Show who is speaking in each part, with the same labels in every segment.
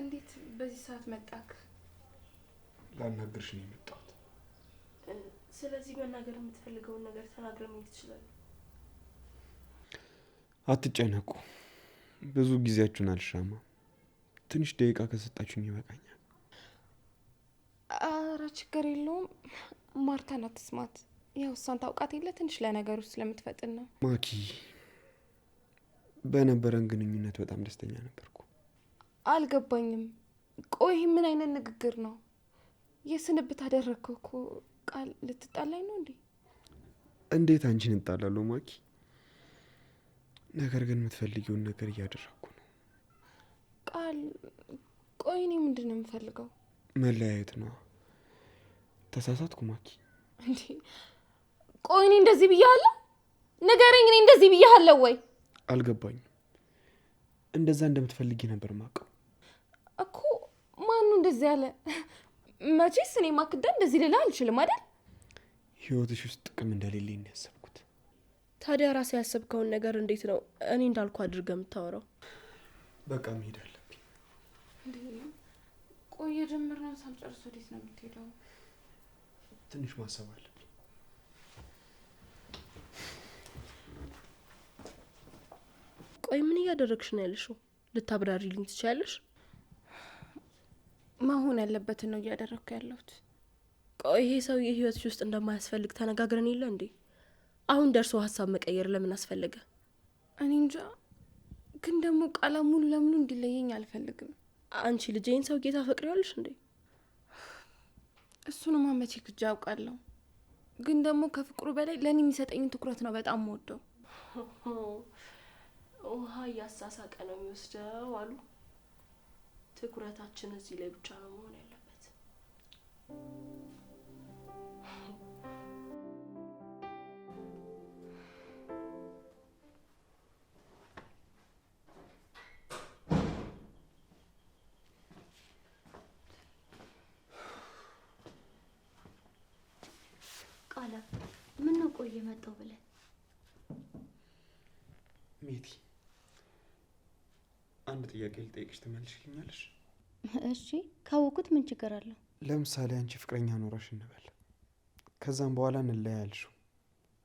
Speaker 1: እንዴት በዚህ ሰዓት መጣክ?
Speaker 2: ላናግርሽ ነው የመጣሁት።
Speaker 3: ስለዚህ መናገር የምትፈልገውን ነገር ተናግረኝ ትችላለህ።
Speaker 2: አትጨነቁ፣ ብዙ ጊዜያችሁን አልሻማ። ትንሽ ደቂቃ ከሰጣችሁኝ ይበቃኛል።
Speaker 1: ኧረ ችግር የለውም። ማርታን አትስማት። ያው እሷን ታውቃት የለ ትንሽ ለነገሩ ስለምትፈጥን ነው።
Speaker 2: ማኪ፣ በነበረን ግንኙነት በጣም ደስተኛ ነበርኩ።
Speaker 1: አልገባኝም። ቆይ ምን አይነት ንግግር ነው? የስንብት አደረግከው እኮ። ቃል ልትጣላኝ ነው እንዴ?
Speaker 2: እንዴት አንቺን እጣላለሁ ማኪ? ነገር ግን የምትፈልጊውን ነገር እያደረግኩ ነው።
Speaker 1: ቃል፣ ቆይ እኔ ምንድን ነው የምፈልገው?
Speaker 2: መለያየት ነው። ተሳሳትኩ ማኪ?
Speaker 1: እንዴ ቆይ እኔ እንደዚህ ብያለሁ? ንገረኝ፣ እኔ እንደዚህ ብያለሁ ወይ?
Speaker 2: አልገባኝም። እንደዛ እንደምትፈልጊ ነበር ማቀው
Speaker 1: እኮ። ማኑ እንደዚህ ያለ? መቼስ እኔ ማክዳ እንደዚህ ልላ አልችልም አይደል?
Speaker 2: ህይወትሽ ውስጥ ጥቅም እንደሌለኝ ያሰብኩት።
Speaker 3: ታዲያ ራስህ ያሰብከውን ነገር እንዴት ነው እኔ እንዳልኩ አድርገህ የምታወራው?
Speaker 2: በቃ መሄድ አለብኝ።
Speaker 1: እንዴ ቆይ የጀመርነውን ሳንጨርስ ወዴት ነው የምትሄደው?
Speaker 2: ትንሽ ማሰብ አለብኝ።
Speaker 3: ቆይ ምን እያደረግሽ ነው ያለሽው? ልታብራሪልኝ ትችያለሽ?
Speaker 1: መሆን ያለበትን ነው እያደረግኩ ያለሁት።
Speaker 3: ቆይ ይሄ ሰው የህይወትሽ ውስጥ እንደማያስፈልግ ተነጋግረን የለ እንዴ? አሁን ደርሶ ሀሳብ መቀየር ለምን አስፈለገ?
Speaker 1: እኔ እንጃ፣ ግን ደግሞ ቃላ ሙሉ ለሙሉ እንዲለየኝ አልፈልግም።
Speaker 3: አንቺ ልጄን ሰው ጌታ ፈቅሪዋለሽ እንዴ?
Speaker 1: እሱንማ መቼ ክጄ አውቃለሁ። ግን ደግሞ ከፍቅሩ በላይ ለእኔ የሚሰጠኝ ትኩረት ነው በጣም የምወደው።
Speaker 3: ውሃ እያሳሳቀ ነው የሚወስደው አሉ። ትኩረታችን እዚህ ላይ ብቻ ነው መሆን ያለበት።
Speaker 4: ቃላ ምን ነው ቆየ መጣው ብለ?
Speaker 2: ሜቲ፣ አንድ ጥያቄ ልጠይቅሽ ትመልሽልኛለሽ?
Speaker 4: እሺ፣ ካወኩት ምን ችግር አለው?
Speaker 2: ለምሳሌ አንቺ ፍቅረኛ ኖረሽ እንበል። ከዛም በኋላ እንለያያልሽ።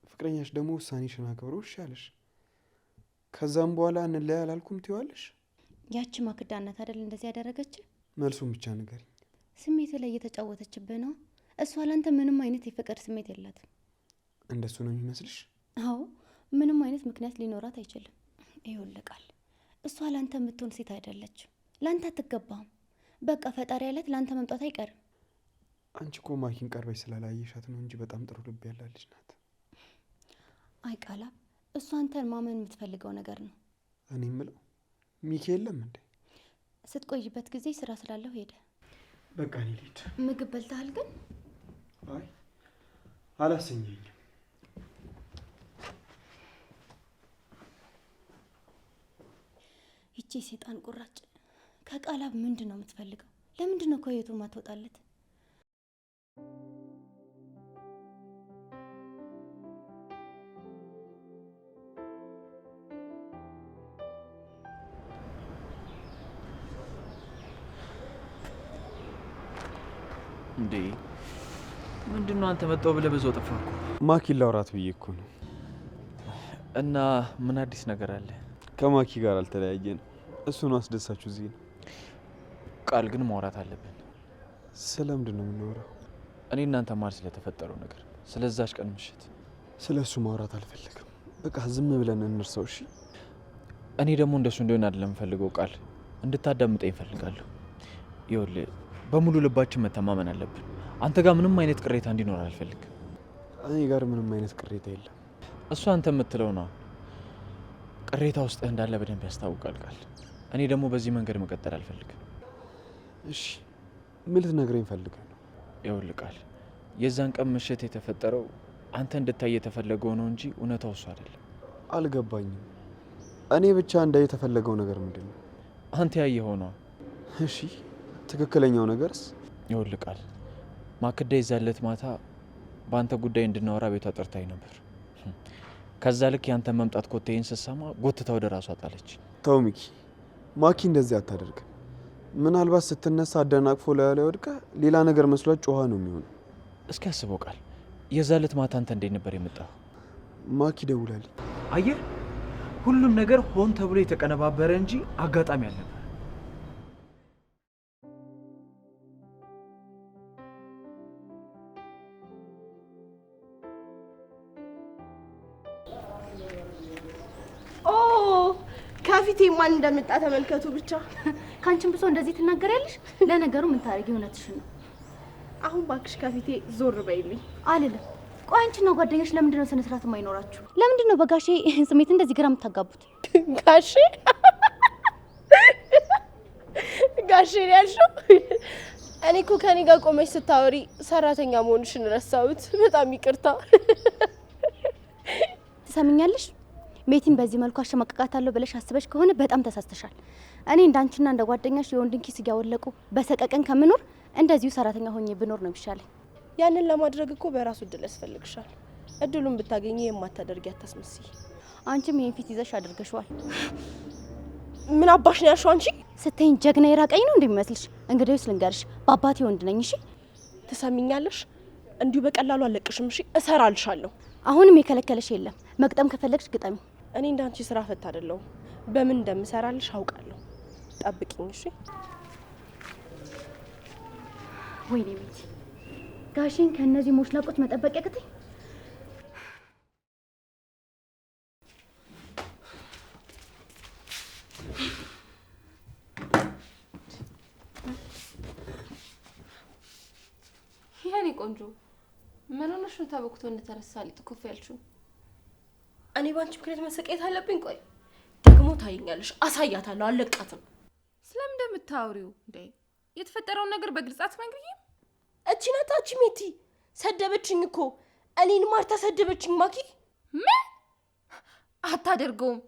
Speaker 2: ፍቅረኛሽ ደግሞ ውሳኔሽን አክብሮ እሺ አለሽ። ከዛም በኋላ እንለያ አላልኩም ትይዋለሽ?
Speaker 4: ያቺ ማክዳነት አይደል እንደዚህ ያደረገች?
Speaker 2: መልሱን ብቻ ንገሪኝ።
Speaker 4: ስሜት ላይ እየተጫወተችብህ ነው። እሷ ላንተ ምንም አይነት የፍቅር ስሜት የላትም።
Speaker 2: እንደሱ ነው የሚመስልሽ?
Speaker 4: አዎ፣ ምንም አይነት ምክንያት ሊኖራት አይችልም። ይኸውልህ ቃል፣ እሷ ላንተ የምትሆን ሴት አይደለችም። ላንተ አትገባም። በቃ ፈጣሪ ያለት ላንተ መምጣት አይቀርም።
Speaker 2: አንቺ እኮ ማኪን ቀርበሽ ስላላየሻት ነው እንጂ በጣም ጥሩ ልብ ያላት ልጅ ናት።
Speaker 4: አይ ቃላ፣ እሷ አንተን ማመን የምትፈልገው ነገር ነው።
Speaker 2: እኔ የምለው ሚኪ የለም እንዴ?
Speaker 4: ስትቆይበት ጊዜ ስራ ስላለው ሄደ።
Speaker 2: በቃ እኔ ልሂድ።
Speaker 4: ምግብ በልተሃል ግን?
Speaker 2: አይ አላሰኘኝም።
Speaker 4: ይቺ ሴጣን ቁራጭ ከቃላብ ምንድን ነው የምትፈልገው? ለምንድን ነው ከህይወቱ ማትወጣለት?
Speaker 5: እንዴ ምንድነው አንተ መጣው ብለህ በዛው ጠፋኩ።
Speaker 2: ማኪ ላውራት ብዬ እኮ ነው።
Speaker 5: እና ምን አዲስ ነገር አለ?
Speaker 2: ከማኪ ጋር አልተለያየን። እሱ ነው አስደሳችሁ እዚህ ነው።
Speaker 5: ቃል ግን ማውራት አለብን።
Speaker 2: ስለምንድን ነው የምናወራው?
Speaker 5: እኔ እናንተ ማር ስለተፈጠረው ነገር፣ ስለዛች ቀን ምሽት።
Speaker 2: ስለሱ ማውራት አልፈልግም። በቃ ዝም ብለን እንርሳው። እሺ?
Speaker 5: እኔ ደግሞ እንደሱ እንደሆነ አይደለም ፈልገው። ቃል እንድታዳምጠኝ እፈልጋለሁ። ይኸውልህ በሙሉ ልባችን መተማመን አለብን። አንተ ጋር ምንም አይነት ቅሬታ እንዲኖር አልፈልግም።
Speaker 2: እኔ ጋር ምንም አይነት ቅሬታ የለም።
Speaker 5: እሱ አንተ የምትለው ነው። ቅሬታ ውስጥ እንዳለ በደንብ ያስታውቃል ቃል። እኔ ደግሞ በዚህ መንገድ መቀጠል አልፈልግም።
Speaker 2: እሺ ምን ልትነግረኝ ፈልገህ ነው?
Speaker 5: ይኸውልህ ቃል፣ የዛን ቀን ምሽት የተፈጠረው አንተ እንድታይ የተፈለገው ነው እንጂ እውነታው እሱ አይደለም።
Speaker 2: አልገባኝም። እኔ ብቻ እንዳይ የተፈለገው ነገር ምንድን ነው?
Speaker 5: አንተ ያየኸው ነው።
Speaker 2: እሺ ትክክለኛው ነገርስ?
Speaker 5: ይኸውልህ ቃል፣ ማክዳ ይዛለት ማታ በአንተ ጉዳይ እንድናወራ ቤቷ ጠርታኝ ነበር። ከዛ ልክ ያንተ መምጣት ኮቴይን ስትሰማ ጎትታ ወደ ራሷ ጣለች።
Speaker 2: ተው ሚኪ፣ ማኪ እንደዚህ አታደርግም። ምናልባት ስትነሳ አደናቅፎ ላይ ወድቃ ሌላ ነገር መስሏት ጮኸ ነው የሚሆነው።
Speaker 5: እስኪ አስበው ቃል፣ የዛ ዕለት ማታ አንተ እንዴት ነበር የመጣው?
Speaker 2: ማኪ ደውላልኝ።
Speaker 5: አየህ፣ ሁሉም ነገር ሆን ተብሎ የተቀነባበረ እንጂ አጋጣሚ አልነበር።
Speaker 3: ከፊቴ ማን እንደመጣ ተመልከቱ ብቻ።
Speaker 4: ካንቺም ብሶ እንደዚህ ትናገሪያለሽ? ለነገሩ ምን ታረጊ? እውነትሽን ነው።
Speaker 3: አሁን ባክሽ ከፊቴ ዞር በይልኝ።
Speaker 4: አልልም። ቆይ አንቺና ጓደኛሽ ለምንድን ነው ስነ ስርዓት የማይኖራችሁ? ለምንድን ነው በጋሼ ስሜት እንደዚህ ግራ የምታጋቡት?
Speaker 3: ጋሼ ጋሼ ያልሽው? እኔ እኮ ከኔ ጋር ቆመሽ ስታወሪ ሰራተኛ መሆንሽን ረሳሁት። በጣም ይቅርታ።
Speaker 4: ትሰሚኛለሽ? ሜቲን በዚህ መልኩ አሸማቀቃታለሁ ብለሽ አስበሽ ከሆነ በጣም ተሳስተሻል። እኔ እንዳንቺና እንደ ጓደኛሽ የወንድን ኪስ እያወለቁ በሰቀቀን ከምኖር እንደዚሁ ሰራተኛ ሆኜ ብኖር ነው የሚሻለኝ።
Speaker 3: ያንን ለማድረግ እኮ በራሱ እድል ያስፈልግሻል። እድሉን ብታገኚ የማታደርጊ አታስመስይ።
Speaker 4: አንቺም ይሄን ፊት ይዘሽ አድርገሽዋል።
Speaker 3: ምን አባሽ ነው ያልሽው አንቺ?
Speaker 4: ስትይኝ ጀግና የራቀኝ ነው እንደሚመስልሽ? እንግዲህስ ልንገርሽ፣ በአባቴ ወንድ ነኝ። እሺ
Speaker 3: ትሰሚኛለሽ? እንዲሁ በቀላሉ አለቅሽም። እሺ እሰራልሻለሁ።
Speaker 4: አሁንም የከለከለሽ የለም። መግጠም ከፈለግሽ ግጠሚ።
Speaker 3: እኔ እንዳንቺ ስራ ፈት አይደለሁም። በምን እንደምሰራልሽ አውቃለሁ። ጠብቂኝ እሺ።
Speaker 4: ወይኔ ሜቲ፣ ጋሽን ከነዚህ ሞሽላቆች መጠበቅ ያቅተኝ።
Speaker 1: ያኔ ቆንጆ ምን ሆነሽ ነው ታበክቶ እንደተረሳ ሊጥ ኩፍ ያልሽው?
Speaker 3: እኔ ባንቺ ምክንያት መሰቃየት አለብኝ? ቆይ ደግሞ ታይኛለሽ፣ አሳያታለሁ፣ አለቃትም።
Speaker 1: ስለምን እንደምታወሪው እንዴ? የተፈጠረውን ነገር በግልጽ አትነግሪኝም?
Speaker 3: እቺ ናት አንቺ ሜቲ። ሰደበችኝ እኮ እኔን ማርታ ሰደበችኝ። ማኪ
Speaker 1: ምን አታደርገውም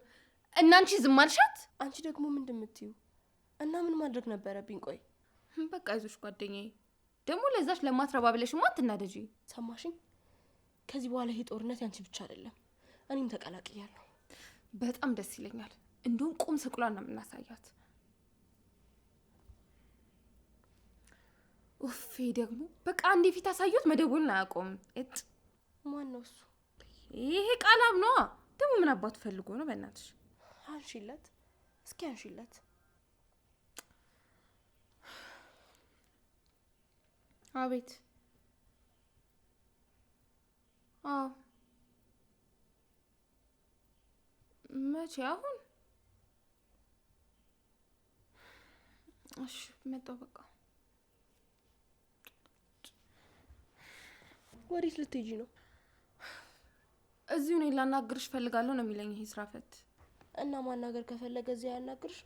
Speaker 1: እና አንቺ ዝም አልሻት?
Speaker 3: አንቺ ደግሞ ምን እንደምትዩ እና ምን ማድረግ ነበረብኝ? ቆይ
Speaker 1: በቃ አይዞሽ ጓደኛዬ። ደግሞ ለዛች ለማትረባ ብለሽማ አትናደጂ።
Speaker 3: ሰማሽኝ? ከዚህ በኋላ ይሄ ጦርነት ያንቺ ብቻ አይደለም፣ እኔም ተቀላቅያለሁ።
Speaker 1: በጣም ደስ ይለኛል። እንዲሁም ቁም ስቅሏን ነው የምናሳያት። ኡፌ ደግሞ በቃ አንዴ ፊት አሳዩት፣ መደወልን አያቆም። እጥ
Speaker 3: ማን ነው እሱ?
Speaker 1: ይሄ ቃላም ነው ደግሞ። ምን አባቱ ፈልጎ ነው? በእናትሽ
Speaker 3: አንሺለት እስኪ አንሺለት።
Speaker 1: አቤት። አዎ መቼ? አሁን? እሺ መጣሁ። በቃ
Speaker 3: ወዴት ልትሄጂ ነው?
Speaker 1: እዚሁ እኔ ላናግርሽ ፈልጋለሁ ነው የሚለኝ ይሄ ስራ ፈት።
Speaker 3: እና ማናገር ከፈለገ እዚህ ያናግርሽ።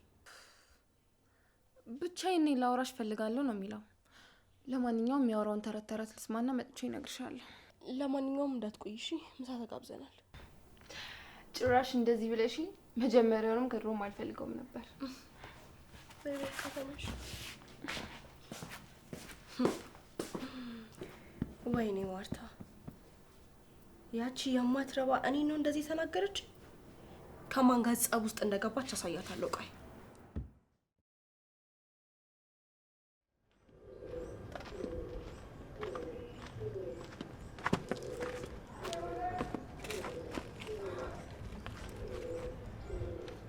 Speaker 1: ብቻዬን እኔ ላወራሽ ፈልጋለሁ ነው የሚለው። ለማንኛውም የሚያወራውን ተረት ተረት ልስማና መጥቼ እነግርሻለሁ።
Speaker 3: ለማንኛውም እንዳትቆይ እሺ፣ ምሳ ተጋብዘናል።
Speaker 1: ጭራሽ እንደዚህ ብለሽ መጀመሪያውንም ከድሮም አልፈልገውም ነበር።
Speaker 3: በቃ ተነሽ። ወይኔ ማርታ፣ ያቺ የማትረባ እኔ ነው እንደዚህ ተናገረች። ከማን ጋር ጸብ ውስጥ እንደገባች አሳያታለሁ። ቆይ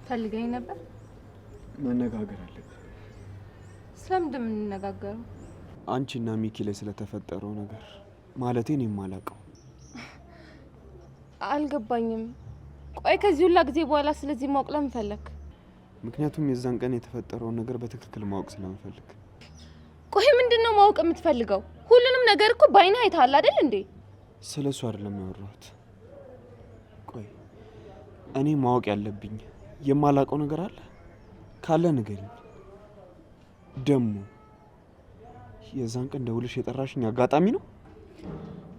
Speaker 1: ፈልገኝ ነበር?
Speaker 2: መነጋገር አለብን።
Speaker 1: ስለምንድን ነው የምንነጋገረው?
Speaker 2: አንቺና ሚኪ ላይ ስለተፈጠረው ነገር ማለቴን የማላውቀው።
Speaker 1: አልገባኝም። ቆይ ከዚህ ሁላ ጊዜ በኋላ ስለዚህ ማወቅ ለምን ፈለክ?
Speaker 2: ምክንያቱም የዛን ቀን የተፈጠረውን ነገር በትክክል ማወቅ ስለምፈልግ።
Speaker 1: ቆይ ምንድነው ማወቅ የምትፈልገው? ሁሉንም ነገር እኮ ባይና አይተሃል አይደል እንዴ?
Speaker 2: ስለሱ አይደለም ያወራሁት። ቆይ እኔ ማወቅ ያለብኝ የማላውቀው ነገር አለ? ካለ ንገሪኝ። ደሞ የዛን ቀን ደውልሽ የጠራሽኝ አጋጣሚ ነው?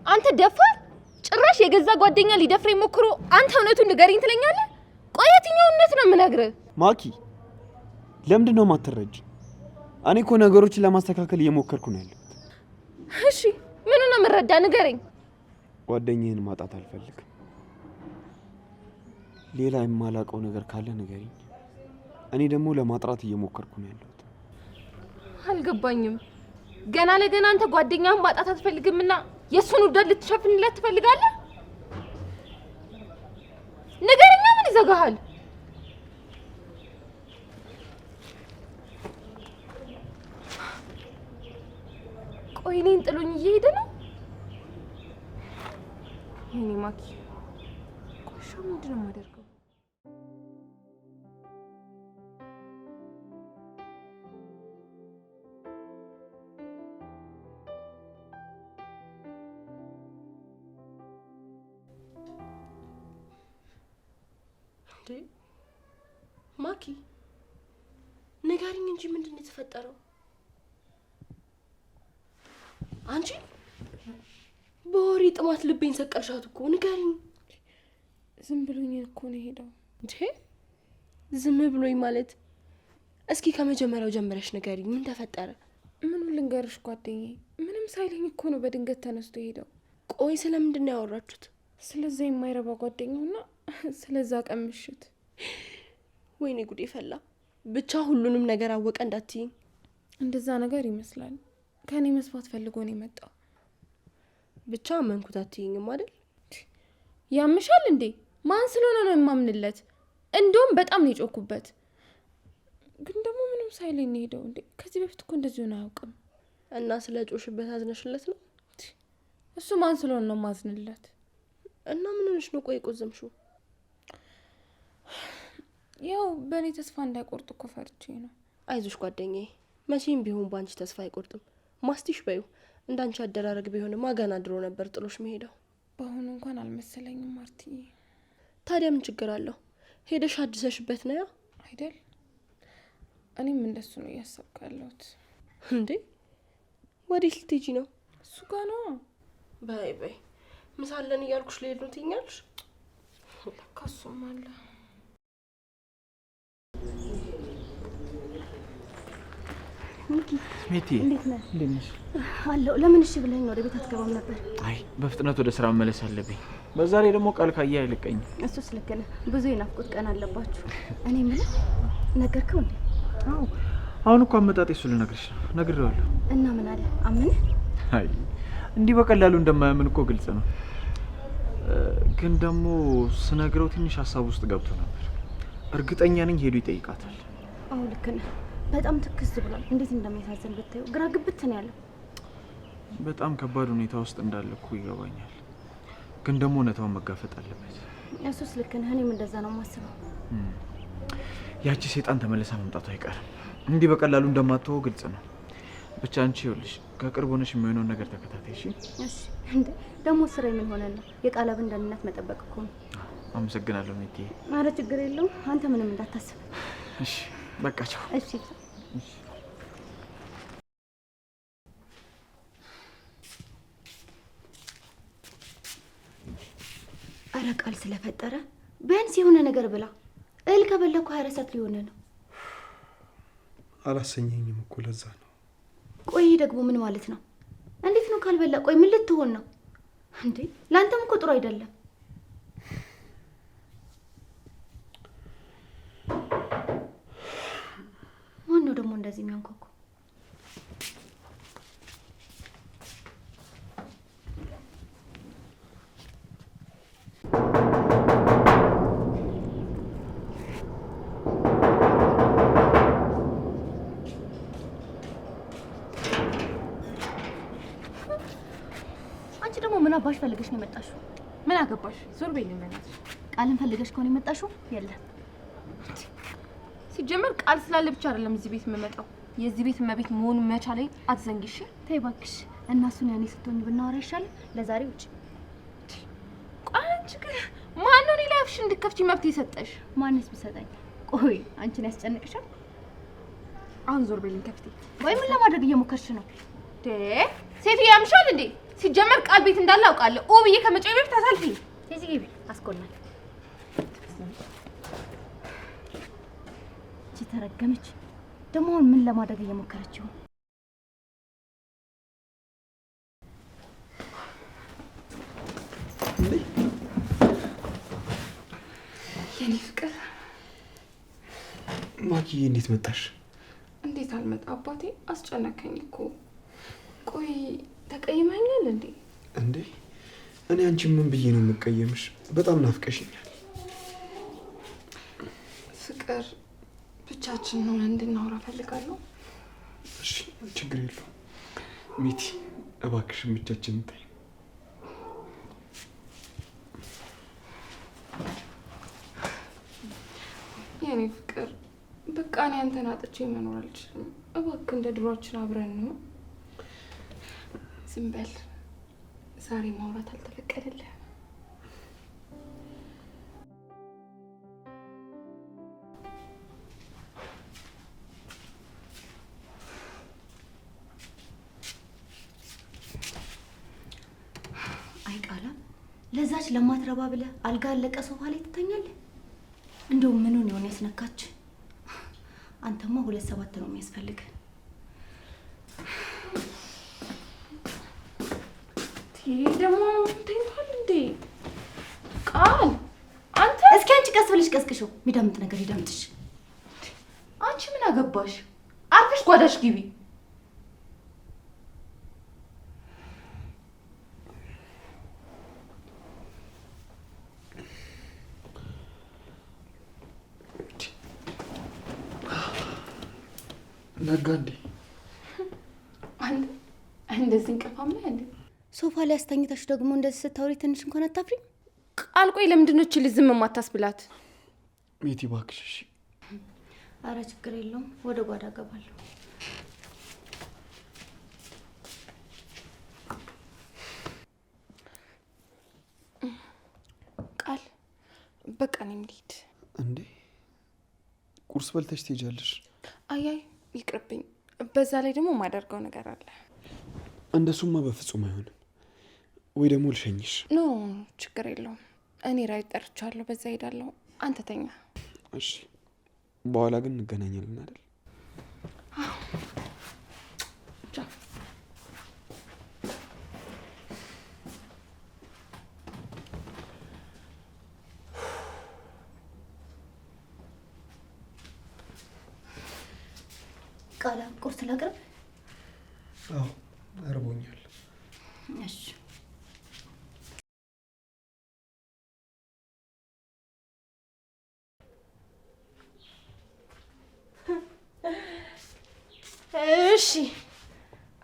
Speaker 1: አንተ ደፋር! ጭራሽ የገዛ ጓደኛ ሊደፍረኝ ሞክሮ አንተ እውነቱን ንገሪኝ ትለኛለህ? ቆይ የትኛው እውነት ነው የምነግርህ?
Speaker 2: ማኪ ለምንድን ነው የማትረጂ? እኔ እኮ ነገሮችን ለማስተካከል እየሞከርኩ ነው ያለሁት።
Speaker 1: እሺ ምኑ ነው የምረዳ? ንገረኝ።
Speaker 2: ጓደኛዬን ማጣት አልፈልግም። ሌላ የማላውቀው ነገር ካለ ንገሪኝ። እኔ ደግሞ ለማጥራት እየሞከርኩ ነው ያለሁት።
Speaker 1: አልገባኝም። ገና ለገና አንተ ጓደኛህን ማጣት አትፈልግምና የሱን ውርደት ልትሸፍንለት ትፈልጋለህ? ንገረኛ፣ ምን ይዘጋሃል? ቆይ እኔን ጥሎኝ እየሄደ ነው? የኔ ማኪ፣ ቆሻ ምንድን ነው የማደርገው?
Speaker 3: ማኪ ንገሪኝ እንጂ ምንድን ነው የተፈጠረው? አንቺ በወሬ ጥማት ልቤን ሰቀልሻት እኮ። ንገሪኝ።
Speaker 1: ዝም ብሎኝ እኮ ነው የሄደው።
Speaker 3: ዝም ብሎኝ ማለት? እስኪ ከመጀመሪያው ጀምረሽ ንገሪኝ፣ ምን ተፈጠረ?
Speaker 1: ምን ልንገርሽ ጓደኛዬ፣ ምንም ሳይለኝ እኮ ነው በድንገት ተነስቶ ሄደው።
Speaker 3: ቆይ ስለምንድን ነው ያወራችሁት?
Speaker 1: ስለዛ የማይረባ ጓደኛውና ስለዛ ቀን ምሽት።
Speaker 3: ወይኔ ጉዴ ፈላ። ብቻ ሁሉንም ነገር አወቀ እንዳትይኝ።
Speaker 1: እንደዛ ነገር ይመስላል። ከኔ መስማት ፈልጎ ነው የመጣው።
Speaker 3: ብቻ አመንኩት አትይኝም አይደል?
Speaker 1: ያምሻል እንዴ? ማን ስለሆነ ነው የማምንለት? እንደውም በጣም ነው የጮኩበት። ግን ደግሞ ምንም ሳይለኝ ነው ሄደው። እንዴ ከዚህ በፊት እኮ እንደዚህ ሆነ አያውቅም።
Speaker 3: እና ስለ ጮሽበት አዝነሽለት ነው?
Speaker 1: እሱ ማን ስለሆነ ነው ማዝንለት?
Speaker 3: እና ምን ሆነሽ ነው? ቆይ ቆዘምሽው?
Speaker 1: ያው በእኔ ተስፋ እንዳይቆርጥ እኮ ፈርቼ ነው።
Speaker 3: አይዞሽ ጓደኛዬ፣ መቼም ቢሆን ባንቺ ተስፋ አይቆርጥም። ማስቲሽ በዩ እንዳንቺ አደራረግ ቢሆንማ ገና ድሮ ነበር ጥሎሽ መሄደው።
Speaker 1: በአሁኑ እንኳን አልመሰለኝም ማርትዬ።
Speaker 3: ታዲያ ምን ችግር አለው? ሄደሽ አድሰሽበት ነው ያ
Speaker 1: አይደል? እኔም እንደሱ ነው እያሰብኩ ያለሁት።
Speaker 3: እንዴ ወዴት ልትሄጂ ነው?
Speaker 1: እሱ ጋር ነው።
Speaker 3: በይ በይ፣ ምሳለን እያልኩሽ ልሄድ ነው ትይኛለሽ?
Speaker 1: ከሱም አለ።
Speaker 5: ሜቲ
Speaker 4: እንዴት ነህ?
Speaker 5: እንዴት ነሽ?
Speaker 4: አለሁ። ለምን እሺ ብለኸኝ ወደ ቤት አትገባም ነበር?
Speaker 5: አይ በፍጥነት ወደ ስራ መመለስ አለብኝ። በዛ ላይ ደግሞ ቃል ካየ አይልቀኝ።
Speaker 4: እሱስ ልክ ነህ። ብዙ የናፍቆት ቀን አለባችሁ። እኔ የምልህ ነገርከው እንዴ?
Speaker 5: አዎ አሁን እኮ አመጣጤ እሱ ልነግርሽ ነው። ነግሬዋለሁ።
Speaker 4: እና ምን አለ? አመነህ?
Speaker 5: አይ እንዲህ በቀላሉ እንደማያምን እኮ ግልጽ ነው። ግን ደግሞ ስነግረው ትንሽ ሀሳብ ውስጥ ገብቶ ነበር። እርግጠኛ ነኝ ሄዱ ይጠይቃታል።
Speaker 4: አዎ ልክ ነህ። በጣም ትክስ ብሏል። እንዴት እንደሚያሳዝን ብታየው። ግራ ግብት ነው ያለው።
Speaker 5: በጣም ከባድ ሁኔታ ውስጥ እንዳለ እኮ ይገባኛል። ግን ደግሞ እውነታውን መጋፈጥ አለበት።
Speaker 4: እሱስ ልክ ነህ። እኔም እንደዛ ነው የማስበው።
Speaker 5: ያቺ ሴጣን ተመልሳ መምጣቱ አይቀርም። እንዲህ በቀላሉ እንደማትተወው ግልጽ ነው። ብቻ አንቺ ይኸውልሽ ከቅርብ ሆነሽ የሚሆነውን ነገር ተከታታይ። እሺ
Speaker 4: እሺ። እንዴ ደግሞ ስራ ምን ሆነ ነው? የቃላብን ደህንነት መጠበቅ እኮ ነው።
Speaker 5: አመሰግናለሁ ሜቴ።
Speaker 4: ኧረ ችግር የለውም። አንተ ምንም እንዳታስብ።
Speaker 5: እሺ በቃ ቻው።
Speaker 4: እሺ ኧረ ቃል ስለፈጠረ ቢያንስ የሆነ ነገር ብላ። እህል ከበላኩ 24 ሰዓት ሊሆን ነው።
Speaker 2: አላሰኘኝም እኮ ለዛ ነው።
Speaker 4: ቆይ ደግሞ ምን ማለት ነው? እንዴት ነው ካልበላ? ቆይ ምን ልትሆን ነው እንዴ? ለአንተም እኮ ጥሩ አይደለም። ማን ነው ደግሞ እንደዚህ የሚያንኳኳ? አንቺ ደግሞ ምን አባሽ ፈልገሽ ነው የመጣሽው?
Speaker 1: ምን አገባሽ? ዞር በይልኝ በእናትሽ።
Speaker 4: ቃልን ፈልገሽ ከሆነ የመጣሽው? የለም
Speaker 1: ሲጀመር ቃል ስላለ ብቻ አይደለም እዚህ ቤት የምመጣው። የዚህ ቤት እመቤት መሆኑ መቻለኝ አትዘንጊሽ።
Speaker 4: ተይ እባክሽ። እና እሱን ያኔ ስትሆኝ ብናወራ ይሻላል። ለዛሬ ውጭ።
Speaker 1: ቆይ አንቺ ግን ማነው እኔ ላይ አፍሽ እንድትከፍቺ መብት የሰጠሽ?
Speaker 4: ማንስ ቢሰጠኝ? ቆይ አንቺን ያስጨንቅሻል?
Speaker 1: አሁን ዞር በይልኝ ከፊቴ።
Speaker 4: ወይ ምን ለማድረግ እየሞከርሽ ነው?
Speaker 1: ሴትዮ ያምሻል እንዴ? ሲጀመር ቃል ቤት እንዳለ አውቃለሁ። ኦ ብዬ ከመጮህ በፊት ታሳልፊኝ።
Speaker 4: እዚህ ግቢ። አስቆላል። እቺ ተረገመች ደግሞ ምን ለማድረግ እየሞከረች ነው?
Speaker 1: የኔ ፍቅር
Speaker 2: ማኪዬ፣ እንዴት መጣሽ?
Speaker 1: እንዴት አልመጣ አባቴ? አስጨነከኝ እኮ። ቆይ ተቀይመኛል እንዴ?
Speaker 2: እንዴ እኔ አንቺን ምን ብዬ ነው የምቀየምሽ? በጣም ናፍቀሽኛል።
Speaker 1: ፍቅር ብቻችንን ሆነን እንድናወራ ፈልጋለሁ።
Speaker 2: እሺ ችግር የለውም ሚቲ፣ እባክሽን ብቻችንን ታይ።
Speaker 1: የኔ ፍቅር በቃ እኔ አንተን አጥቼ መኖር አልችልም። እባክህ እንደ ድሯችን አብረን ነው። ዝም በል። ዛሬ ማውራት አልተፈቀደልህም።
Speaker 4: አይ ቃላም ለዛች ለማትረባ ብለህ አልጋ አለቀ ሶፋ ላይ ትተኛለህ? እንደው ምኑን ይሆን ያስነካች? አንተማ 2.7 ነው የሚያስፈልግ።
Speaker 1: ደግሞ ተኝቷል እንዴ? ቃል አንተ
Speaker 4: እስኪ አንቺ ቀስ ብለሽ ቀስቅሽው፣ የሚዳምጥ ነገር ይዳምጥሽ።
Speaker 1: አንቺ ምን አገባሽ? አርፈሽ ጓዳሽ ግቢ።
Speaker 2: ነጋ እንዴ?
Speaker 1: አንተ እንደዚህ እንቅልፋም ነህ እንዴ?
Speaker 4: ሶፋ ላይ አስተኝታሽ ደግሞ እንደዚህ ስታወሪ ትንሽ እንኳን አታፍሪም?
Speaker 1: ቃል ቆይ ለምንድን ነው እቺ ልጅ ዝም የማታስብላት?
Speaker 2: ሚቲ እባክሽ እሺ።
Speaker 4: አረ ችግር የለውም፣ ወደ ጓዳ ገባለሁ።
Speaker 1: ቃል በቃ እኔም ልሂድ።
Speaker 2: እንዴ ቁርስ በልተሽ ትሄጃለሽ?
Speaker 1: አያይ ይቅርብኝ። በዛ ላይ ደግሞ የማደርገው ነገር አለ።
Speaker 2: እንደሱማ በፍጹም አይሆንም። ወይ ደግሞ ልሸኝሽ?
Speaker 1: ኖ ችግር የለውም። እኔ ራይድ ጠርቻለሁ፣ በዛ ሄዳለሁ። አንተ ተኛ።
Speaker 2: እሺ በኋላ ግን እንገናኛለን አይደል?
Speaker 4: ቃላ ቁርስ ላቅርብ?
Speaker 2: አዎ አርቦኛል።
Speaker 4: እሺ
Speaker 3: እሺ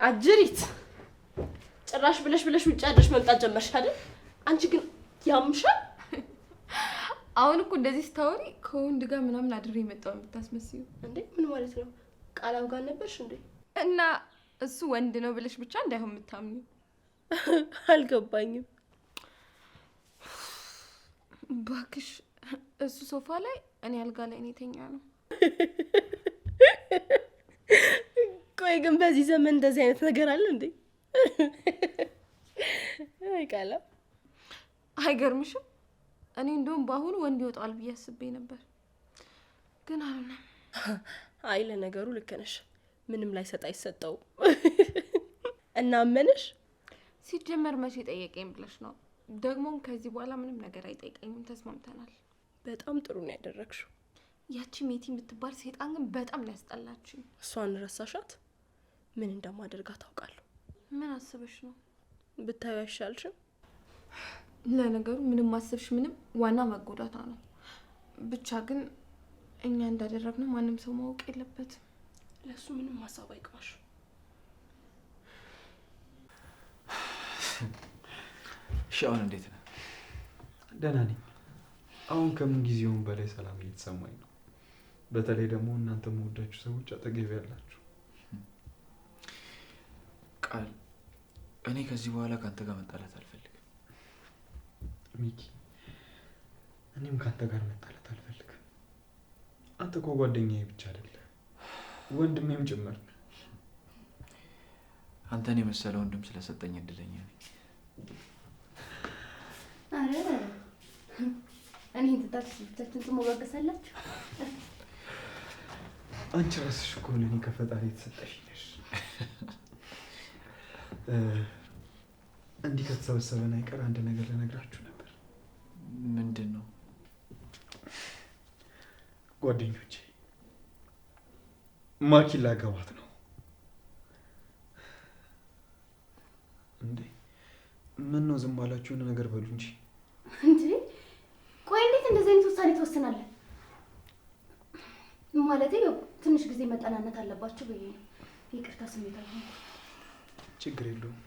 Speaker 3: አጅሪት ጭራሽ ብለሽ ውጭ አድረሽ መምጣት ጀመርሽ አይደል? አንቺ ግን ያምሻል።
Speaker 1: አሁን እኮ እንደዚህ ስታወሪ ከወንድ ጋር ምናምን አድሬ የመጣው የምታስመስዩ
Speaker 3: እንዴ? ምን ማለት ነው? ቃላው ጋር ነበርሽ እንዴ?
Speaker 1: እና እሱ ወንድ ነው ብለሽ ብቻ እንዳይሆን የምታምኙ።
Speaker 3: አልገባኝም።
Speaker 1: ባክሽ እሱ ሶፋ ላይ እኔ አልጋ ላይ ነው የተኛ ነው።
Speaker 3: ቆይ ግን በዚህ ዘመን እንደዚህ አይነት ነገር አለ እንዴ? አይ ቃላ
Speaker 1: አይገርምሽም? እኔ እንደውም በአሁኑ ወንድ ይወጣል ብዬ አስቤ ነበር፣ ግን አልሆነም።
Speaker 3: አይ ለነገሩ ልክ ነሽ። ምንም ላይ ሰጥ አይሰጠው እና አመነሽ።
Speaker 1: ሲጀመር መቼ ጠየቀኝ ብለሽ ነው? ደግሞም ከዚህ በኋላ ምንም ነገር አይጠይቀኝም። ተስማምተናል።
Speaker 3: በጣም ጥሩ ነው ያደረግሽው።
Speaker 1: ያቺ ሜቲ የምትባል ሴጣን ግን በጣም ሊያስጠላችኝ።
Speaker 3: እሷን ረሳሻት? ምን እንደማደርጋ ታውቃለሁ።
Speaker 1: ምን አስበሽ ነው?
Speaker 3: ብታዩ አይሻልሽም?
Speaker 1: ለነገሩ ምንም አስብሽ ምንም፣ ዋና መጎዳታ ነው። ብቻ ግን እኛ እንዳደረግነው ማንም ሰው ማወቅ የለበትም።
Speaker 3: ለሱ ምንም ሀሳብ አይቅማሽ።
Speaker 5: እሺ አሁን እንዴት ነህ?
Speaker 2: ደህና ነኝ። አሁን ከምን ጊዜውም በላይ ሰላም እየተሰማኝ ነው። በተለይ ደግሞ እናንተ የምወዳችሁ ሰዎች አጠገቤ ያላችሁ።
Speaker 5: ቃል እኔ ከዚህ በኋላ ካንተ ጋር መጣላት አልፈልግም።
Speaker 2: ሚኪ እኔም ካንተ ጋር መጣላት አልፈልግም። አንተ እኮ ጓደኛዬ ብቻ አይደለም ወንድሜም ጭምር።
Speaker 5: አንተን የመሰለ ወንድም ስለሰጠኝ እድለኛ ነኝ።
Speaker 4: አረ እኔ ተጣጥተን ትሞጋገሳላችሁ።
Speaker 2: አንቺ ራስሽ እኮ ለኔ ከፈጣሪ የተሰጠሽ ነሽ። እንዲህ ከተሰበሰበን አይቀር አንድ ነገር ልነግራችሁ ነበር።
Speaker 5: ምንድን ነው?
Speaker 2: ጓደኞቼ ማኪን ላገባት ነው እንዴ? ምን ነው ዝም አላችሁ? የሆነ ነገር በሉ እንጂ
Speaker 4: እንዴ። ቆይ እንዴት እንደዚህ አይነት ውሳኔ ትወስናለህ? ማለቴ ያው ትንሽ ጊዜ መጠናነት አለባችሁ ብዬ ነው። ይቅርታ ስሜታዊ ሆንኩ።
Speaker 2: ችግር የለውም።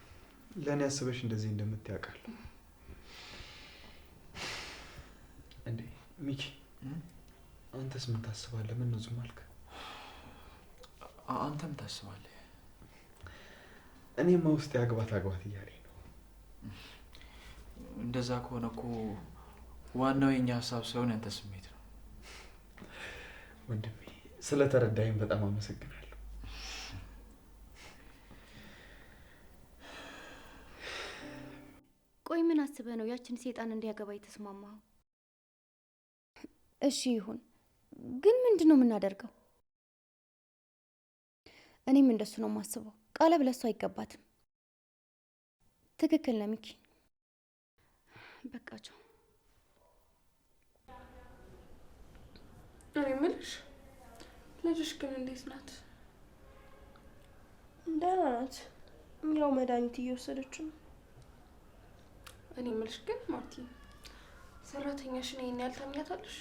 Speaker 2: ለእኔ አስበሽ እንደዚህ እንደምትያውቃል እንዴ? ሚኪ አንተስ ምን ታስባለህ? ምን ነው ዝም አልክ?
Speaker 5: አንተም ታስባለህ?
Speaker 2: እኔማ ውስጥ አግባት እያለኝ ነው።
Speaker 5: እንደዛ ከሆነ እኮ ዋናው የኛ ሀሳብ ሳይሆን ያንተ ስሜት ነው።
Speaker 2: ወንድሜ ስለተረዳኸኝ በጣም አመሰግናለሁ።
Speaker 4: ቆይ ምን አስበህ ነው ያችን ሴጣን እንዲያገባ የተስማማኸው? እሺ ይሁን፣ ግን ምንድን ነው የምናደርገው? እኔም እንደሱ ነው የማስበው። ቃለብ ለሱ አይገባትም። ትክክል ነው ሚኪ። በቃቸው።
Speaker 1: እኔ የምልሽ ልጅሽ ግን እንዴት ናት?
Speaker 3: ደህና ናት። ያው መድኃኒት እየወሰደች ነው።
Speaker 1: እኔ የምልሽ ግን ማርቲ ሰራተኛሽን ይሄን ያህል ታምኛታለሽ?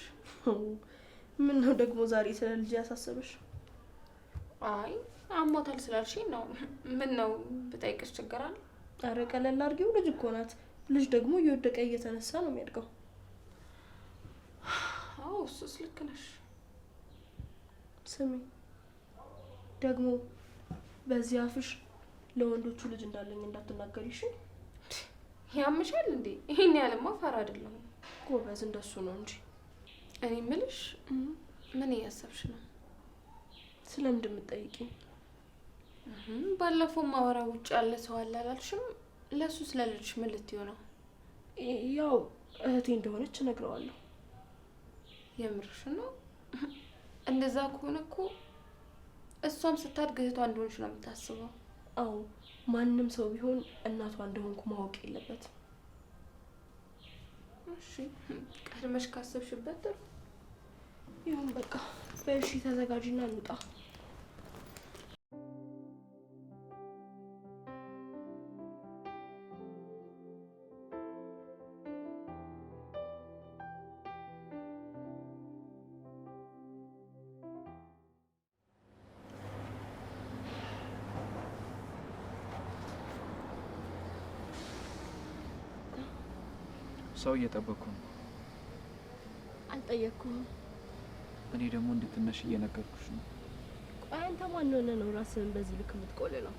Speaker 3: ምን ነው ደግሞ ዛሬ ስለ ልጅ ያሳሰበሽ?
Speaker 1: አይ አሟታል ስላልሽኝ ነው። ምን ነው ብጠይቅሽ ችግር አለ?
Speaker 3: አረ ቀለል አድርጊው። ልጅ እኮ ናት። ልጅ ደግሞ እየወደቀ እየተነሳ ነው የሚያድገው።
Speaker 1: አዎ እሱስ ልክ ነሽ።
Speaker 3: ስሚ ደግሞ በዚህ አፍሽ ለወንዶቹ ልጅ እንዳለኝ እንዳትናገሪ እሺ?
Speaker 1: ያምሻል እንዴ? ይሄን ያህልማ ፋራ አይደለሁም።
Speaker 3: ጎበዝ፣ እንደሱ ነው እንጂ።
Speaker 1: እኔ የምልሽ ምን እያሰብሽ ነው?
Speaker 3: ስለምንድን የምትጠይቂኝ?
Speaker 1: ባለፈው ማወራ ውጭ ያለ ሰው አለ አላልሽም? ለሱ ስለ ልጅሽ ምን ልትይው ነው?
Speaker 3: ያው እህቴ እንደሆነች እነግረዋለሁ።
Speaker 1: የምርሽ ነው? እንደዛ ከሆነ እኮ እሷም ስታድግ እህቷ እንደሆነች ነው የምታስበው።
Speaker 3: አዎ ማንም ሰው ቢሆን እናቷ እንደሆንኩ ማወቅ የለበትም።
Speaker 1: እሺ ቀድመሽ ካሰብሽበት ጥሩ
Speaker 3: ይሁን። በቃ በእሺ ተዘጋጂና እንውጣ።
Speaker 5: ሰው እየጠበቅኩ ነው።
Speaker 3: አልጠየቅኩም።
Speaker 5: እኔ ደግሞ እንድትነሽ እየነገርኩሽ ነው።
Speaker 3: ቆይ አንተ ማን ሆነህ ነው ራስህን በዚህ ልክ የምትቆልለው?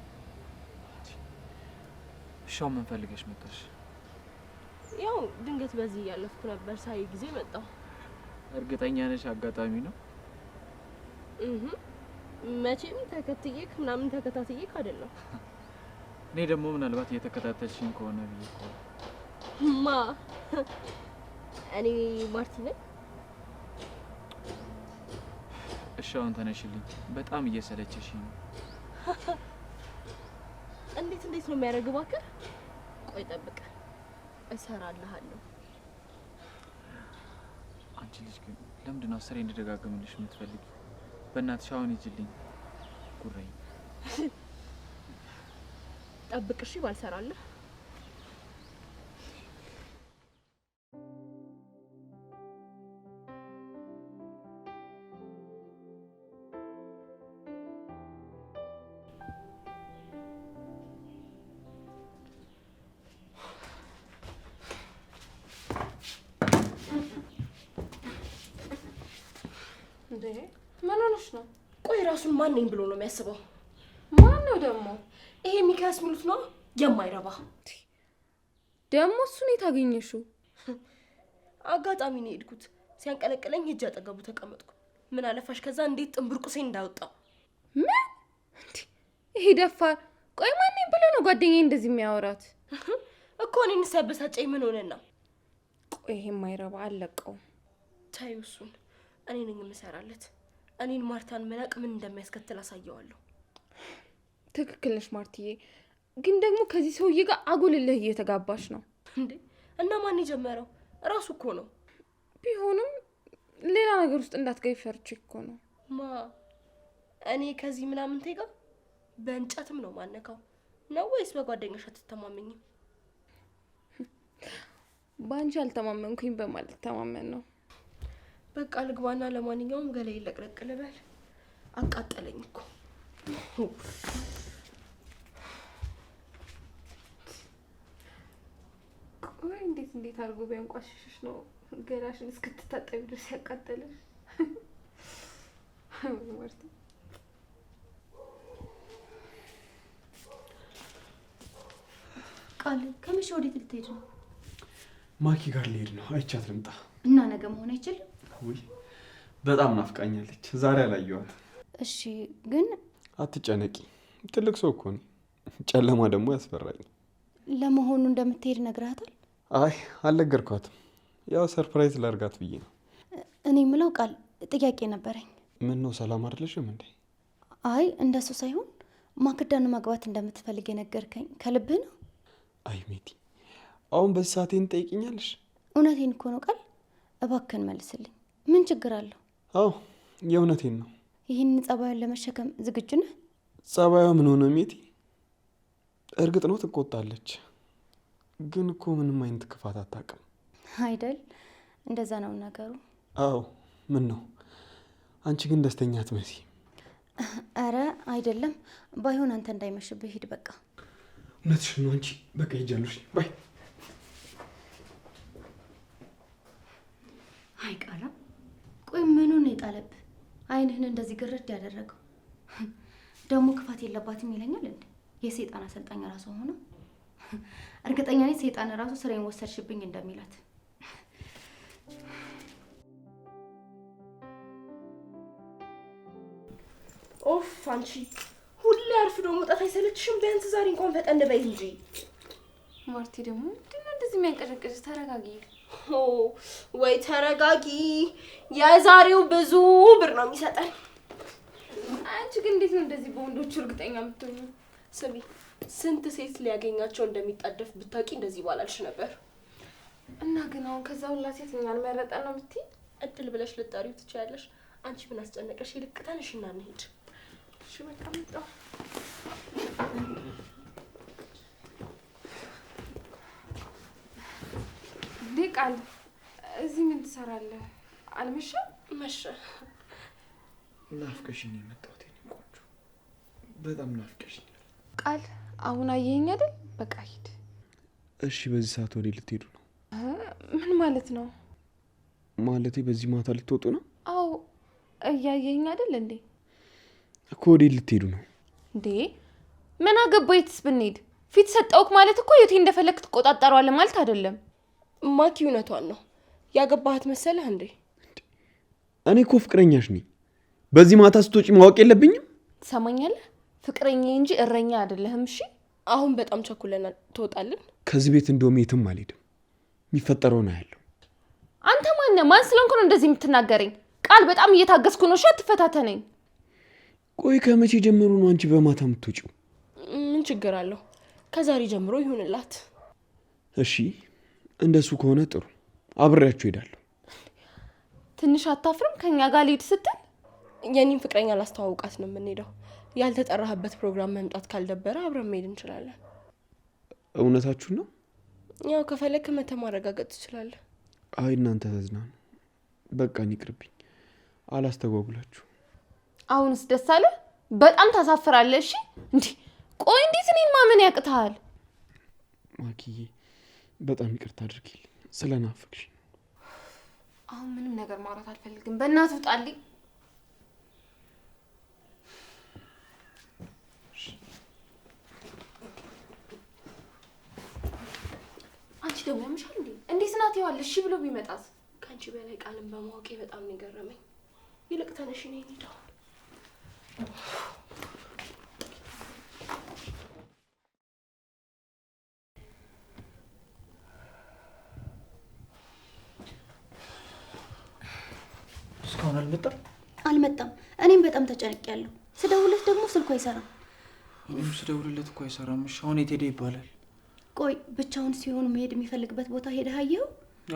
Speaker 5: እሻው ምን ፈልገሽ መጣሽ?
Speaker 3: ያው ድንገት በዚህ እያለፍኩ ነበር፣ ሳይ ጊዜ መጣሁ።
Speaker 5: እርግጠኛ ነሽ አጋጣሚ ነው?
Speaker 3: መቼም ተከትዬክ ምናምን ተከታትዬክ አይደለም።
Speaker 5: እኔ ደግሞ ምናልባት እየተከታተልሽኝ ከሆነ ብዬ እኮ።
Speaker 3: ማ እኔ ማርቲ ነኝ?
Speaker 5: እሻውን ተነሽልኝ፣ በጣም እየሰለቸሽኝ ነው።
Speaker 3: እንዴት ነው የሚያደርግ? እባክህ ቆይ ጠብቅ፣ እሰራልሃለሁ።
Speaker 5: አንቺ ልጅ ግን ለምንድን ነው አስሬ እንድደጋግምልሽ የምትፈልጊ? በእናትሽ አሁን ሂጂልኝ። ጉረኝ
Speaker 3: ጠብቅ እሺ፣ ባልሰራልህ
Speaker 1: እንዴ? ምን ሆነሽ ነው?
Speaker 3: ቆይ ራሱን ማን ነኝ ብሎ ነው የሚያስበው?
Speaker 1: ማን ነው ደግሞ?
Speaker 3: ይሄ ሚካስ ሚሉት ነው የማይረባ።
Speaker 1: ደግሞ እሱን የት አገኘሽው?
Speaker 3: አጋጣሚ ነው የሄድኩት። ሲያንቀለቅለኝ ሂጅ አጠገቡ ተቀመጥኩ። ምን አለፋሽ ከዛ እንዴት ጥንብርቁሴን እንዳወጣው።
Speaker 1: ምን? ይሄ ደፋር። ቆይ ማን ነኝ ብሎ ነው ጓደኛዬ እንደዚህ የሚያወራት?
Speaker 3: እኮ እኔን ሲያበሳጨኝ ምን ሆነና?
Speaker 1: ቆይ ይሄ የማይረባ አለቀው።
Speaker 3: ታዩ እሱን እኔ ነኝ የምሰራለት። እኔን ማርታን መናቅ ምን እንደሚያስከትል አሳየዋለሁ።
Speaker 1: ትክክል ነሽ ማርትዬ፣ ግን ደግሞ ከዚህ ሰውዬ ጋር አጉልልህ እየተጋባሽ ነው
Speaker 3: እንዴ? እና ማን የጀመረው? ራሱ እኮ ነው።
Speaker 1: ቢሆንም ሌላ ነገር ውስጥ እንዳትገቢ ፈርቼ እኮ ነው።
Speaker 3: ማ እኔ ከዚህ ምናምን ተይጋ በእንጨትም ነው ማነካው ነው ወይስ በጓደኛሽ አትተማመኝም?
Speaker 1: ባንቺ አልተማመንኩኝ በማለት ተማመን ነው።
Speaker 3: በቃ ልግባና ለማንኛውም ገላይ ለቅለቅ ልበል። አቃጠለኝ እኮ።
Speaker 1: ቆይ እንዴት አድርጎ ቢያንቋሽሽሽ ነው ገላሽን እስክትታጠቢ ድረስ ያቃጠለሽ? ማርቲ
Speaker 4: ቃል ከመቼ ወዴት ልትሄድ ነው?
Speaker 2: ማኪ ጋር ልሄድ ነው። አይቻት ልምጣ
Speaker 4: እና ነገ መሆን አይችልም?
Speaker 2: ውይ በጣም ናፍቃኛለች። ዛሬ አላየኋት።
Speaker 4: እሺ ግን
Speaker 2: አትጨነቂ፣ ትልቅ ሰው እኮ ነኝ። ጨለማ ደግሞ ያስፈራኝ።
Speaker 4: ለመሆኑ እንደምትሄድ ነግረሃታል?
Speaker 2: አይ አልነገርኳትም። ያው ሰርፕራይዝ ላርጋት ብዬ ነው።
Speaker 4: እኔ የምለው ቃል ጥያቄ ነበረኝ።
Speaker 2: ምን ነው ሰላም አይደለሽም እንዴ?
Speaker 4: አይ እንደሱ ሳይሆን ማክዳን ማግባት እንደምትፈልግ የነገርከኝ ከልብህ ነው?
Speaker 2: አይ ሜቲ፣ አሁን በዚህ ሰዓቴን ጠይቅኛለሽ?
Speaker 4: እውነቴን እኮ ነው ቃል፣ እባክህን መልስልኝ። ምን ችግር አለው?
Speaker 2: አዎ የእውነቴን ነው።
Speaker 4: ይህንን ጸባዩን ለመሸከም ዝግጁ ነህ?
Speaker 2: ጸባዩ ምን ሆነ ሜቲ? እርግጥ ነው ትቆጣለች፣ ግን እኮ ምንም አይነት ክፋት አታውቅም
Speaker 4: አይደል? እንደዛ ነው ነገሩ።
Speaker 2: አዎ ምን ነው አንቺ ግን ደስተኛ አትመስይም።
Speaker 4: አረ አይደለም፣ ባይሆን አንተ እንዳይመሽብህ ሂድ በቃ።
Speaker 2: እውነትሽን ነው አንቺ። በቃ ሂጃለሽ። ባይ።
Speaker 4: አይ ቃላ፣ ቆይ ምኑን የጣለብህ? አይንህን እንደዚህ ግርድ ያደረገው ደግሞ ክፋት የለባትም ይለኛል እንዴ? የሰይጣን አሰልጣኝ ራሱ ሆነ። እርግጠኛ ነኝ ሰይጣን ራሱ ስራዬን ወሰድሽብኝ እንደሚላት።
Speaker 3: ኦፍ አንቺ ሁሌ አርፍዶ መውጣት አይሰለችሽም? ቢያንስ ዛሬ እንኳን ፈጠን በይ እንጂ።
Speaker 1: ማርቲ ደግሞ ምንድነው እንደዚህ የሚያንቀዠቅዥ? ተረጋጊ።
Speaker 3: ወይ ተረጋጊ። የዛሬው ብዙ ብር ነው የሚሰጠን።
Speaker 1: አንቺ ግን እንዴት ነው እንደዚህ በወንዶቹ እርግጠኛ የምትሆኚ?
Speaker 3: ስሚ፣ ስንት ሴት ሊያገኛቸው እንደሚጣደፍ ብታውቂ እንደዚህ ባላልሽ ነበር።
Speaker 1: እና ግን አሁን ከዛ ሁላ ሴት እኛን መረጠን ነው የምትይ?
Speaker 3: እድል ብለሽ ልጠሪው ትችያለሽ። አንቺ ምን አስጨነቀሽ? ይልቅ ተነሽና እንሂድ።
Speaker 1: እሺ በቃ መጣሁ። እንዴ ቃል፣ እዚህ ምን ትሰራለህ? አልመሸም?
Speaker 3: መሸ።
Speaker 2: ናፍቀሽኝ ነው የመጣሁት የኔ ቆንጆ፣ በጣም ናፍቀሽኝ።
Speaker 1: ቃል አሁን አየኸኝ አይደል? በቃ ሂድ።
Speaker 2: እሺ በዚህ ሰዓት ወዴት ልትሄዱ ነው?
Speaker 1: ምን ማለት ነው?
Speaker 2: ማለቴ በዚህ ማታ ልትወጡ ነው?
Speaker 1: አዎ እያየኸኝ አይደል እንዴ?
Speaker 2: እኮ ወዴት ልትሄዱ ነው?
Speaker 1: እንዴ ምን አገባኝ? የትስ ብንሄድ ፊት ሰጠውክ ማለት እኮ የት እንደፈለክ ትቆጣጠረዋለህ ማለት አይደለም።
Speaker 3: ማኪ እውነቷን ነው። ያገባሃት መሰለህ እንዴ?
Speaker 2: እኔ እኮ ፍቅረኛሽ ነኝ። በዚህ ማታ ስትወጪ ማወቅ የለብኝም?
Speaker 1: ትሰማኛለህ? ፍቅረኛ እንጂ እረኛ አይደለህም። እሺ
Speaker 3: አሁን በጣም ቸኩለናል። ትወጣልን?
Speaker 2: ከዚህ ቤት እንደውም የትም አልሄድም። የሚፈጠረው ነው ያለው።
Speaker 1: አንተ ማን ስለሆንክ ነው እንደዚህ የምትናገረኝ? ቃል በጣም እየታገስኩ ነው። እሺ አትፈታተነኝ።
Speaker 2: ቆይ ከመቼ ጀምሮ ነው አንቺ በማታ የምትወጪው?
Speaker 3: ምን ችግር አለው? ከዛሬ ጀምሮ ይሁንላት።
Speaker 2: እሺ እንደሱ ከሆነ ጥሩ፣ አብሬያችሁ ሄዳለሁ።
Speaker 1: ትንሽ አታፍርም? ከኛ ጋር ልሂድ ስትል
Speaker 3: የኔን ፍቅረኛ ላስተዋውቃት ነው የምንሄደው። ያልተጠራህበት ፕሮግራም መምጣት ካልደበረ አብረን መሄድ እንችላለን።
Speaker 2: እውነታችሁ ነው?
Speaker 3: ያው ከፈለክ መተህ ማረጋገጥ ትችላለህ።
Speaker 2: አይ እናንተ ተዝናኑ። በቃ ይቅርብኝ፣ አላስተጓጉላችሁ።
Speaker 1: አሁንስ ደስ አለ? በጣም ታሳፍራለህ። እሺ እንዴ ቆይ እንዴት እኔን ማመን ያቅታል?
Speaker 2: ማኪዬ በጣም ይቅርታ አድርጊልኝ ስለናፈቅሽ።
Speaker 1: አሁን ምንም ነገር ማውራት አልፈልግም። በእናትህ ውጣልኝ። አንቺ ደግሞ ያምሻል እንዴ? እንዴት ናት ይዋለሽ? እሺ ብሎ ቢመጣስ?
Speaker 3: ከአንቺ በላይ ቃልን በማወቄ በጣም ነው የገረመኝ። ይልቅ ተነሽ ነው እንሂድ።
Speaker 5: እስካሁን
Speaker 4: አልመጣም። እኔም በጣም ተጨንቄያለሁ። ስደውልለት ደግሞ ስልኩ አይሰራም።
Speaker 5: እኔም ስደውልለት እኮ አይሰራም። እሺ አሁን የት ሄደ ይባላል?
Speaker 4: ቆይ ብቻውን ሲሆን መሄድ የሚፈልግበት ቦታ ሄደህ አየኸው?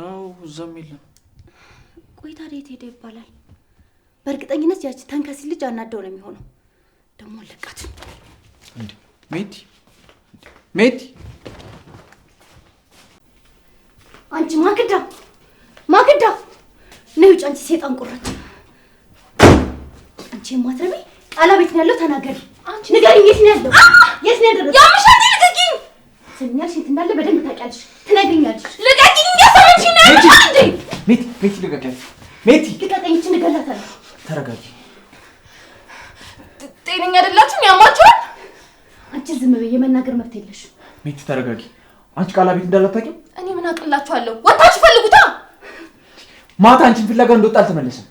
Speaker 5: አዎ እዛም የለም።
Speaker 4: ቆይ ታዲያ የት ሄደ ይባላል? በእርግጠኝነት ያቺ ተንከሲ ልጅ አናደው ነው የሚሆነው።
Speaker 3: ደግሞ ለቃት
Speaker 5: እንዴ ሜቲ ሜቲ
Speaker 4: አንቺ ማክዳ ነይ ውጭ! አንቺ ሴጣን ቁራጭ! አንቺ የማትረቢ ቃላ ቤት ነው ያለው። ተናገሪ! አንቺ ንገሪኝ፣ የት ነው ያለው? የት ነው ያደረገው? ያምሻል! ልቀቂኝ! ሰኛል ሴት እንዳለ በደንብ ታውቂያለሽ። ትነግሪኛለሽ። ልቀቂኝ! ያሰማች ነው እንዴ?
Speaker 5: ሜቲ ልቀቂኝ! ሜቲ
Speaker 4: ልቀቂኝ! እቺ ንገላታለሁ።
Speaker 5: ተረጋጊ።
Speaker 3: ጤነኛ አይደላችሁም? ያማችኋል።
Speaker 4: አንቺ ዝም በይ፣ የመናገር መብት የለሽ።
Speaker 5: ሜቲ ተረጋጊ። አንቺ ቃላ ቤት እንዳላታውቂም?
Speaker 3: እኔ ምን አቅላችኋለሁ? ወጣችሁ ፈልጉታ።
Speaker 5: ማታ አንቺን ፍለጋ እንደወጣ አልተመለሰም።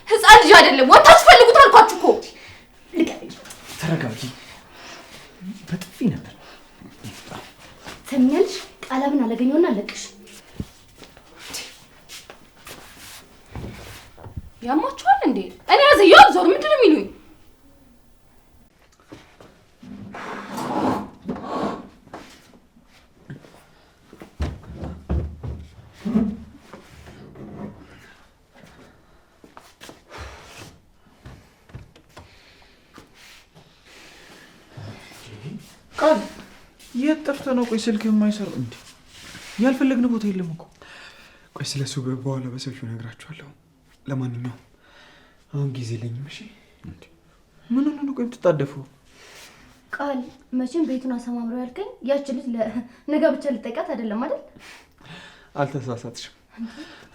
Speaker 3: ህፃን ልጅ አይደለም። ወጣችሁ ፈልጉታ አልኳችሁ እኮ።
Speaker 4: ልቀቂኝ!
Speaker 5: ተረጋጊ። በጥፊ ነበር።
Speaker 4: ሰኛልሽ? ቃላብን አላገኘውና አለቅሽ።
Speaker 3: ያማችኋል እንዴ? እኔ ያዘየው ዞር ምንድን ነው የሚሉኝ?
Speaker 5: ቃል የት ጠፍተህ ነው? ቆይ ስልክ የማይሰራው እንዴ? ያልፈለግን ቦታ የለም እኮ።
Speaker 2: ቆይ ስለሱ በኋላ በሰፊው እነግራችኋለሁ። ለማንኛውም አሁን ጊዜ የለኝም። እሺ
Speaker 5: ምን ሆነ ነው ቆይ የምትጣደፈው?
Speaker 4: ቃል መቼም ቤቱን አሰማምረው ያልከኝ ያቺ ልጅ ለነጋ ብቻ ልጠቃት አይደለም አይደል?
Speaker 2: አልተሳሳትሽም።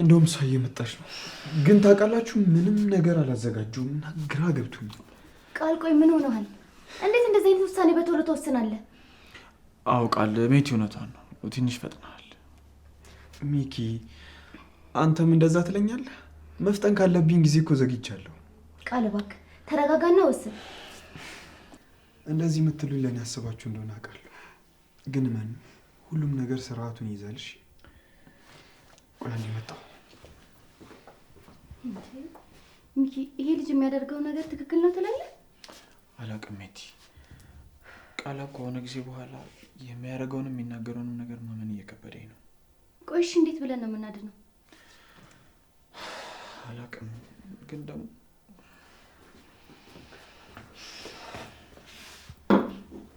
Speaker 2: እንደውም እሷ እየመጣች ነው። ግን ታውቃላችሁ ምንም ነገር አላዘጋጁም እና ግራ ገብቶኛል።
Speaker 4: ቃል ቆይ ምን ሆነሃል? እንዴት እንደዚህ አይነት ውሳኔ በቶሎ ተወስናለህ?
Speaker 5: አውቃል ሜቲ እውነቷን ነው። ትንሽ ፈጥነሃል።
Speaker 2: ሚኪ አንተም እንደዛ ትለኛለህ? መፍጠን ካለብኝ ጊዜ እኮ ዘግይቻለሁ።
Speaker 4: ቃል እባክህ ተረጋጋና ወስን።
Speaker 2: እንደዚህ የምትሉኝ ለእኔ ያስባችሁ እንደሆነ አውቃለሁ። ግን ምን ሁሉም ነገር ስርዓቱን ይይዛል። እሺ ቆይ አንዴ መጣሁ።
Speaker 4: ሚኪ ይሄ ልጅ የሚያደርገው ነገር ትክክል ነው ትላለህ?
Speaker 5: አላውቅም ሜቲ። ቃላ ከሆነ ጊዜ በኋላ የሚያደርገውንም የሚናገረውንም ነገር ማመን እየከበደኝ ነው።
Speaker 4: ቆይ እሺ እንዴት ብለን ነው የምናድነው?
Speaker 5: አላውቅም ግን ደግሞ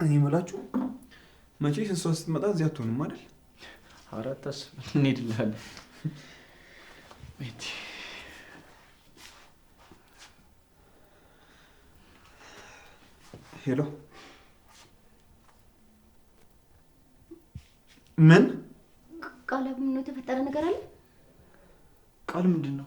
Speaker 2: እኔ የምላችሁ መቼስ እሷ ስትመጣ እዚህ አትሆንም አይደል?
Speaker 5: አራታስ እንሄድልሃለን ሜቲ።
Speaker 2: ሄሎ ምን
Speaker 4: ቃል ምን ነው የተፈጠረ ነገር አለ?
Speaker 5: ቃል ምንድን ነው?